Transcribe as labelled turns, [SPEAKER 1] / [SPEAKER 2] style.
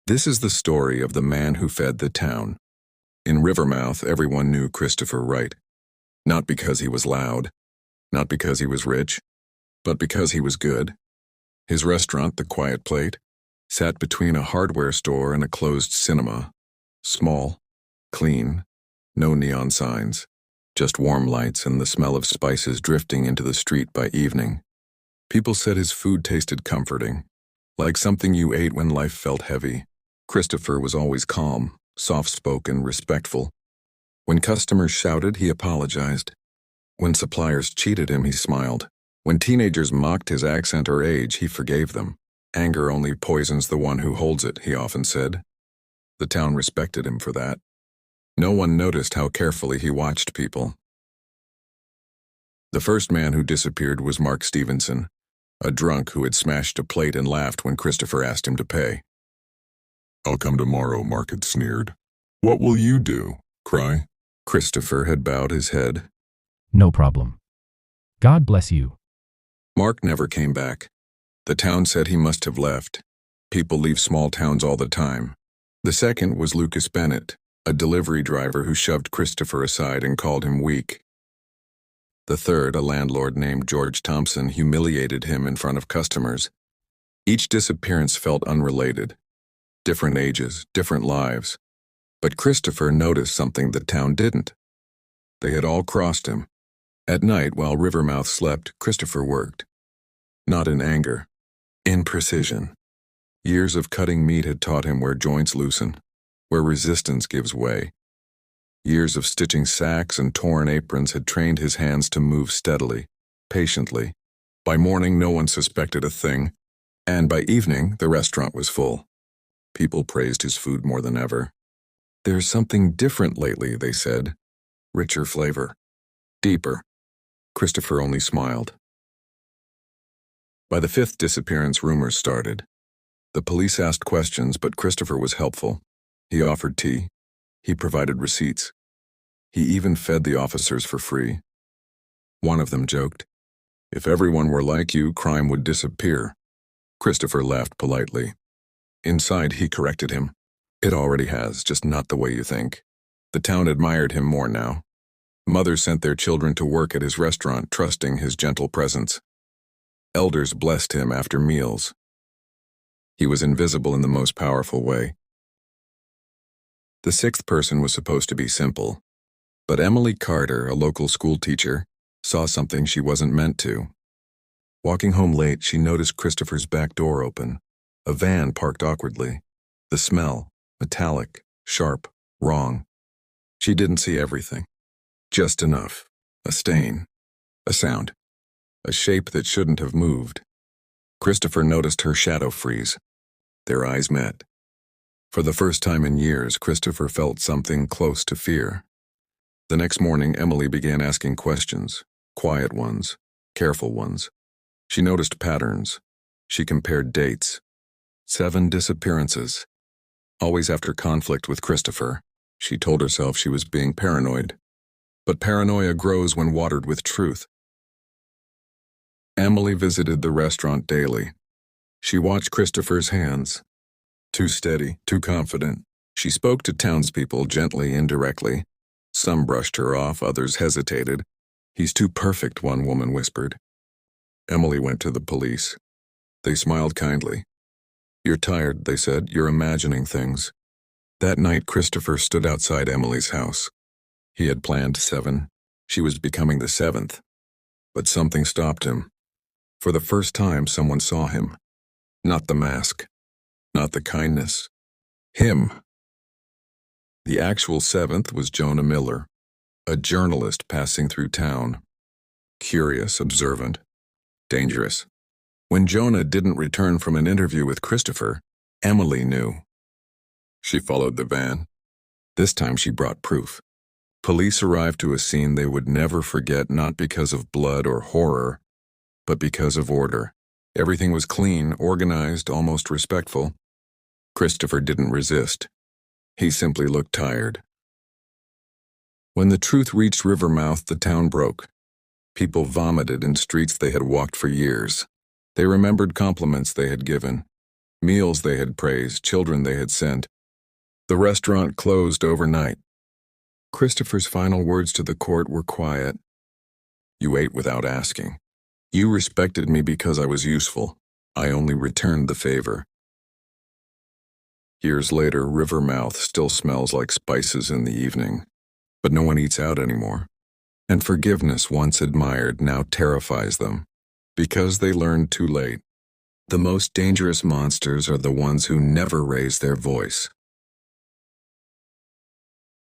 [SPEAKER 1] This is the story of the man who fed the town. In Rivermouth, everyone knew Christopher Wright. Not because he was loud, not because he was rich, but because he was good. His restaurant, the Quiet Plate, sat between a hardware store and a closed cinema. Small, clean, no neon signs, just warm lights and the smell of spices drifting into the street by evening. People said his food tasted comforting, like something you ate when life felt heavy. Christopher was always calm, soft-spoken, respectful. When customers shouted, he apologized. When suppliers cheated him, he smiled. When teenagers mocked his accent or age, he forgave them. Anger only poisons the one who holds it, he often said. The town respected him for that. No one noticed how carefully he watched people. The first man who disappeared was Mark Stevenson, a drunk who had smashed a plate and laughed when Christopher asked him to pay.
[SPEAKER 2] "I'll come tomorrow," Mark had sneered. "What will you do? Cry?"
[SPEAKER 1] Christopher had bowed his head.
[SPEAKER 3] "No problem. God bless you."
[SPEAKER 1] Mark never came back. The town said he must have left. People leave small towns all the time. The second was Lucas Bennett, a delivery driver who shoved Christopher aside and called him weak. The third, a landlord named George Thompson, humiliated him in front of customers. Each disappearance felt unrelated. Different ages, different lives. But Christopher noticed something the town didn't. They had all crossed him. At night, while Rivermouth slept, Christopher worked. Not in anger, in precision. Years of cutting meat had taught him where joints loosen, where resistance gives way. Years of stitching sacks and torn aprons had trained his hands to move steadily, patiently. By morning, no one suspected a thing, and by evening, the restaurant was full. People praised his food more than ever. "There's something different lately," they said. Richer flavor. Deeper. Christopher only smiled. By the fifth disappearance, rumors started. The police asked questions, but Christopher was helpful. He offered tea. He provided receipts. He even fed the officers for free. One of them joked, "If everyone were like you, crime would disappear." Christopher laughed politely. Inside, he corrected him. "It already has, just not the way you think." The town admired him more now. Mothers sent their children to work at his restaurant, trusting his gentle presence. Elders blessed him after meals. He was invisible in the most powerful way. The sixth person was supposed to be simple, but Emily Carter, a local school teacher, saw something she wasn't meant to. Walking home late, she noticed Christopher's back door open. A van parked awkwardly. The smell, metallic, sharp, wrong. She didn't see everything. Just enough. A stain. A sound. A shape that shouldn't have moved. Christopher noticed her shadow freeze. Their eyes met. For the first time in years, Christopher felt something close to fear. The next morning, Emily began asking questions. Quiet ones. Careful ones. She noticed patterns. She compared dates. 7 disappearances. Always after conflict with Christopher. She told herself she was being paranoid. But paranoia grows when watered with truth. Emily visited the restaurant daily. She watched Christopher's hands. Too steady, too confident. She spoke to townspeople gently, indirectly. Some brushed her off, others hesitated. "He's too perfect," one woman whispered. Emily went to the police. They smiled kindly. "You're tired," they said. "You're imagining things." That night, Christopher stood outside Emily's house. He had planned 7. She was becoming the 7th. But something stopped him. For the first time, someone saw him. Not the mask. Not the kindness. Him. The actual 7th was Jonah Miller, a journalist passing through town. Curious, observant, dangerous. When Jonah didn't return from an interview with Christopher, Emily knew. She followed the van. This time she brought proof. Police arrived to a scene they would never forget, not because of blood or horror, but because of order. Everything was clean, organized, almost respectful. Christopher didn't resist. He simply looked tired. When the truth reached Rivermouth, the town broke. People vomited in streets they had walked for years. They remembered compliments they had given. Meals they had praised, children they had sent. The restaurant closed overnight. Christopher's final words to the court were quiet. You ate without asking. You respected me because I was useful. I only returned the favor. Years later, Rivermouth still smells like spices in the evening, but no one eats out anymore. And forgiveness once admired now terrifies them, because they learned too late. The most dangerous monsters are the ones who never raise their voice.